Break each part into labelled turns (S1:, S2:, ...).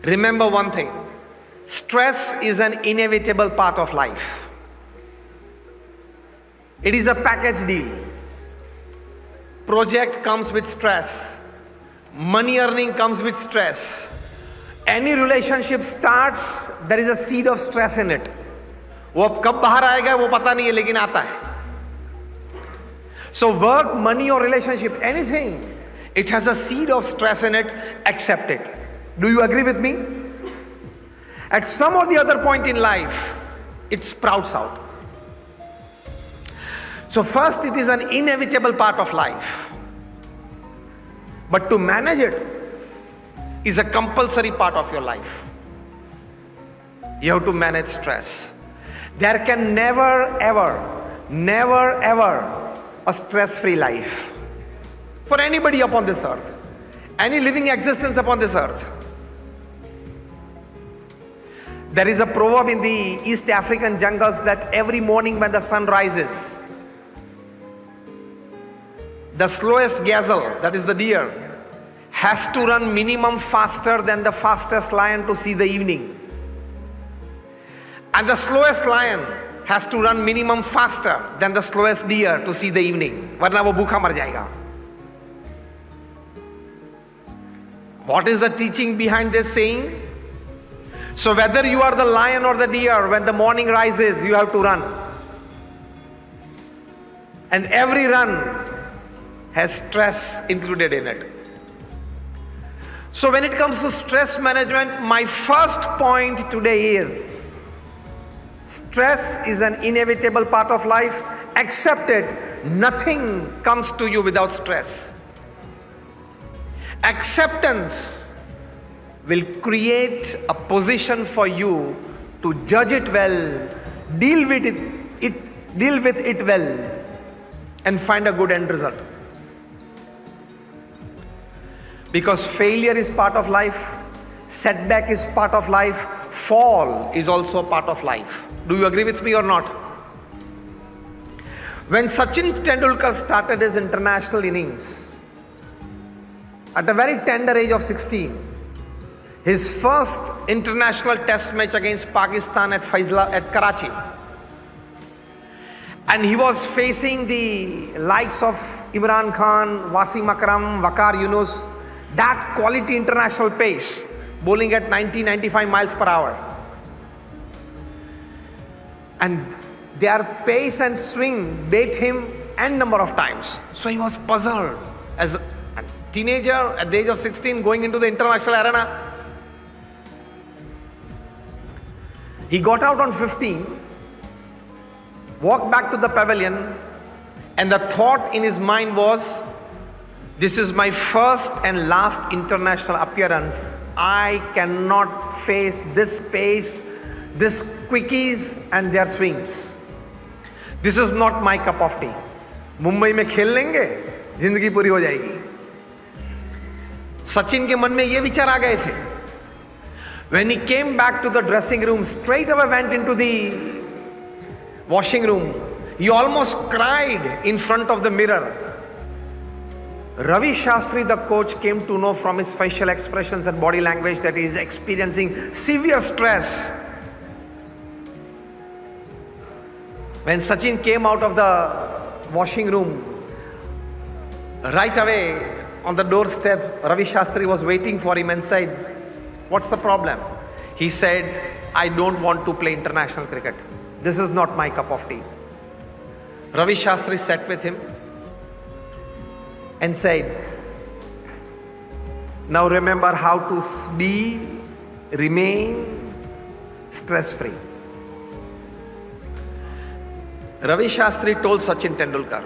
S1: Remember one thing, stress is an inevitable part of life. It is a package deal. Project comes with stress. Money earning comes with stress. Any relationship starts, there is a seed of stress in it. वो अब कब बाहर आएगा वो पता नहीं है, लेकिन आता है. So work, money or relationship, anything, it has a seed of stress in it. Accept it. Do you agree with me? At some or the other point in life, it sprouts out. So first, it is an inevitable part of life. But to manage it is a compulsory part of your life. You have to manage stress. There can never ever a stress-free life for anybody upon this earth, any living existence upon this earth. There is a proverb in the East African jungles that every morning when the sun rises, the slowest gazelle, that is the deer, has to run minimum faster than the fastest lion to see the evening. And the slowest lion has to run minimum faster than the slowest deer to see the evening. वरना वो भूखा मर जाएगा. What is the teaching behind this saying? So whether you are the lion or the deer, when the morning rises, you have to run. And every run has stress included in it. So when it comes to stress management, my first point today is, stress is an inevitable part of life. Accept it. Nothing comes to you without stress. Acceptance will create a position for you to judge it well, deal with it well, and find a good end result. Because failure is part of life, setback is part of life, fall is also a part of life. Do you agree with me or not? When Sachin Tendulkar started his international innings, at a very tender age of 16, his first international test match against Pakistan at Karachi, and he was facing the likes of Imran Khan, Wasim Akram, Waqar Yunus, that quality international pace, bowling at 90-95 miles per hour. And their pace and swing beat him n number of times. So he was puzzled. As a teenager at the age of 16 going into the international arena, he got out on 15, walked back to the pavilion, and the thought in his mind was, this is my first and last international appearance. I cannot face this pace, this quickies and their swings. This is not my cup of tea. Mumbai में खेल लेंगे, जिंदगी पूरी हो जाएगी. सचिन के मन में ये विचार आ गए थे. When he came back to the dressing room, straight away went into the washing room. He almost cried in front of the mirror. Ravi Shastri, the coach, came to know from his facial expressions and body language that he is experiencing severe stress. When Sachin came out of the washing room, right away on the doorstep, Ravi Shastri was waiting for him and said, "What's the problem?" He said, "I don't want to play international cricket. This is not my cup of tea." Ravi Shastri sat with him and said, "Now remember how to remain stress-free." Ravi Shastri told Sachin Tendulkar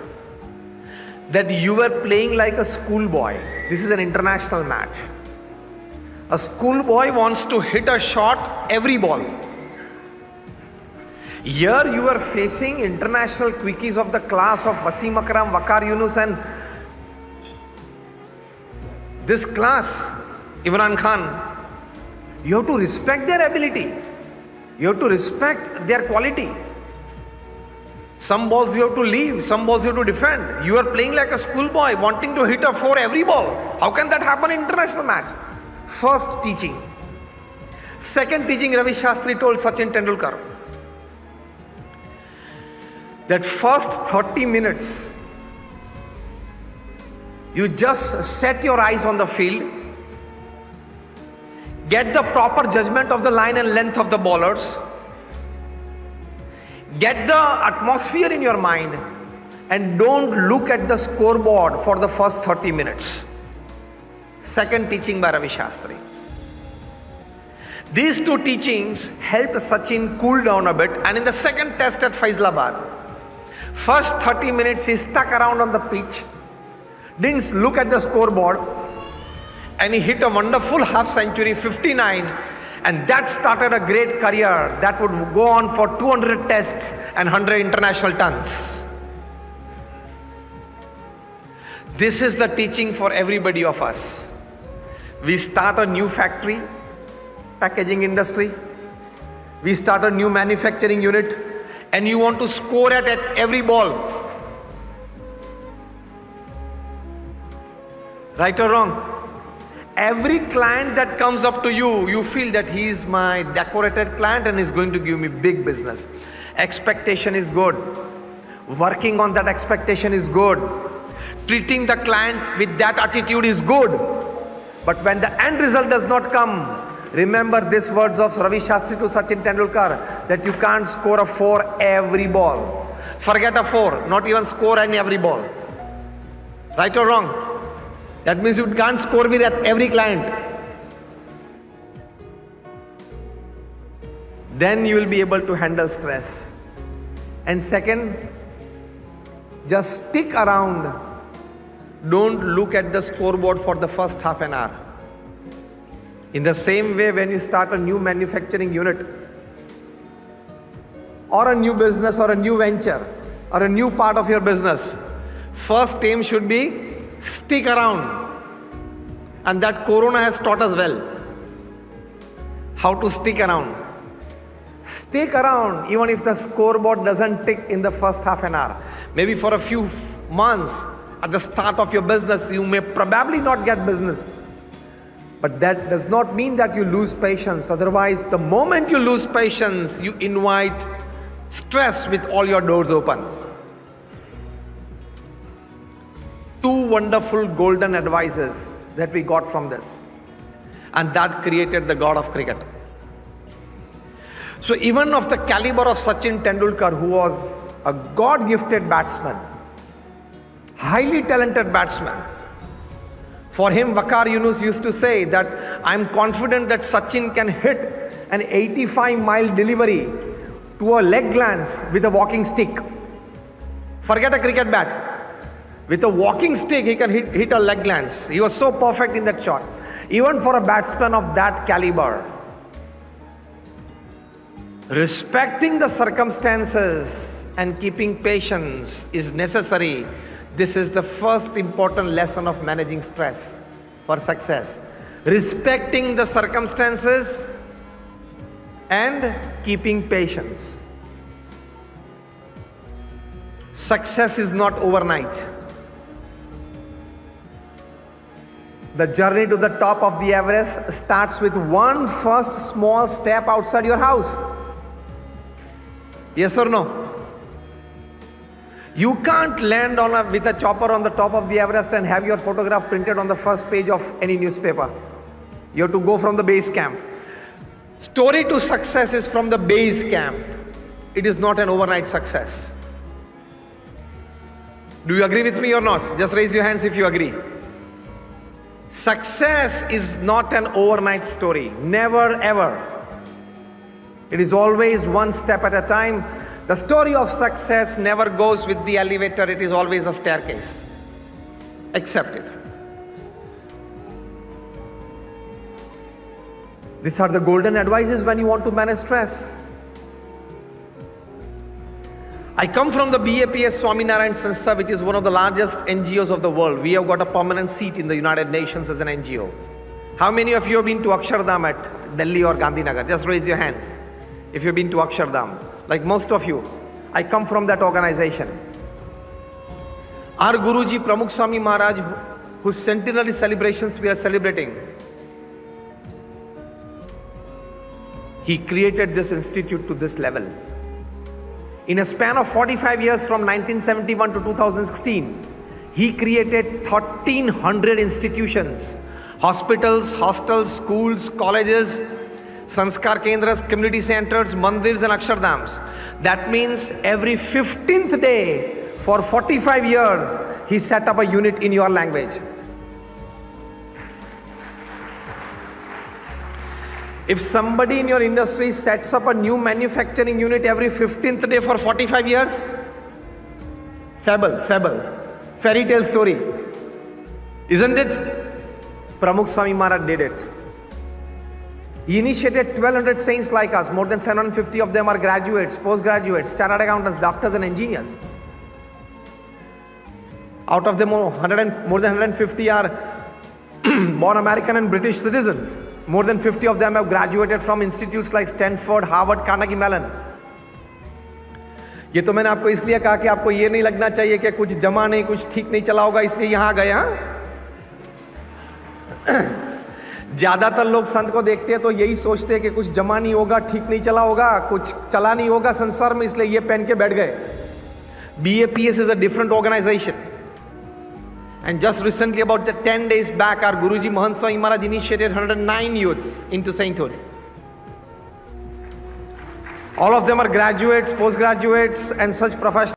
S1: that you were playing like a schoolboy. This is an international match. A schoolboy wants to hit a shot every ball. Here you are facing international quickies of the class of Wasim Akram, Waqar Yunus, and this class, Imran Khan. You have to respect their ability. You have to respect their quality. Some balls you have to leave, some balls you have to defend. You are playing like a schoolboy wanting to hit a 4 every ball. How can that happen in international match? First teaching. Second teaching Ravi Shastri told Sachin Tendulkar, that first 30 minutes, you just set your eyes on the field, get the proper judgment of the line and length of the bowlers, get the atmosphere in your mind, and don't look at the scoreboard for the first 30 minutes. Second teaching by Ravi Shastri. These two teachings helped Sachin cool down a bit, and in the second test at Faisalabad, first 30 minutes he stuck around on the pitch, didn't look at the scoreboard, and he hit a wonderful half century, 59, and that started a great career that would go on for 200 tests and 100 international tons. This is the teaching for everybody of us. We start a new factory, packaging industry, we start a new manufacturing unit, and you want to score at every ball. Right or wrong? Every client that comes up to you, you feel that he is my decorated client and is going to give me big business. Expectation is good. Working on that expectation is good. Treating the client with that attitude is good. But when the end result does not come, remember these words of Ravi Shastri to Sachin Tendulkar, that you can't score a 4 every ball. Forget a 4, not even score any every ball. Right or wrong? That means you can't score with every client. Then you will be able to handle stress. And second, just stick around. Don't look at the scoreboard for the first half an hour. In the same way, when you start a new manufacturing unit, or a new business, or a new venture, or a new part of your business, first aim should be stick around. And that Corona has taught us well how to stick around. Stick around even if the scoreboard doesn't tick in the first half an hour. Maybe for a few months at the start of your business, you may probably not get business. But that does not mean that you lose patience. Otherwise, the moment you lose patience, you invite stress with all your doors open. Two wonderful golden advices that we got from this. And that created the god of cricket. So even of the caliber of Sachin Tendulkar, who was a God-gifted batsman, highly talented batsman, for him Waqar Yunus used to say that I'm confident that Sachin can hit an 85-mile delivery to a leg glance with a walking stick. Forget a cricket bat. With a walking stick, he can hit a leg glance. He was so perfect in that shot. Even for a batsman of that caliber, respecting the circumstances and keeping patience is necessary. This is the first important lesson of managing stress for success. Respecting the circumstances and keeping patience. Success is not overnight. The journey to the top of the Everest starts with one first small step outside your house. Yes or no? You can't land with a chopper on the top of the Everest and have your photograph printed on the first page of any newspaper. You have to go from the base camp. Story to success is from the base camp. It is not an overnight success. Do you agree with me or not? Just raise your hands if you agree. Success is not an overnight story. Never ever. It is always one step at a time. The story of success never goes with the elevator. It is always a staircase. Accept it. These are the golden advices when you want to manage stress. I come from the BAPS Swami Sanstha, which is one of the largest NGOs of the world. We have got a permanent seat in the United Nations as an NGO. How many of you have been to Akshardham at Delhi or Gandhinagar? Just raise your hands if you've been to Akshardham. Like most of you, I come from that organization. Our Guruji Pramukh Swami Maharaj, whose centenary celebrations we are celebrating, he created this institute to this level. In a span of 45 years from 1971 to 2016, he created 1,300 institutions, hospitals, hostels, schools, colleges, sanskar kendras, community centers, mandirs and akshardhams. That means every 15th day for 45 years, he set up a unit in your language. If somebody in your industry sets up a new manufacturing unit every 15th day for 45 years, fable, fairy tale story, isn't it? Pramukh Swami Maharaj did it. He initiated 1200 saints like us. More than 750 of them are graduates, postgraduates, chartered accountants, doctors and engineers. Out of them, more than 150 are born American and British citizens. More than 50 of them have graduated from institutes like Stanford, Harvard, Carnegie Mellon. ये तो मैंने आपको इसलिए कहा कि आपको ये नहीं लगना चाहिए कि कुछ जमा नहीं, कुछ ठीक नहीं चला होगा, इसलिए यहाँ गए। हाँ, ज्यादातर लोग संत को देखते हैं तो यही सोचते हैं कि कुछ जमा नहीं होगा, ठीक नहीं चला होगा, कुछ चला नहीं होगा संसार में, इसलिए ये पहन के बैठ गए। BAPS is a different organization. And just recently, about 10 days back, our Guruji Mahant Swami Maharaj initiated 109 youths into sainthood. All of them are graduates, postgraduates, and such professionals.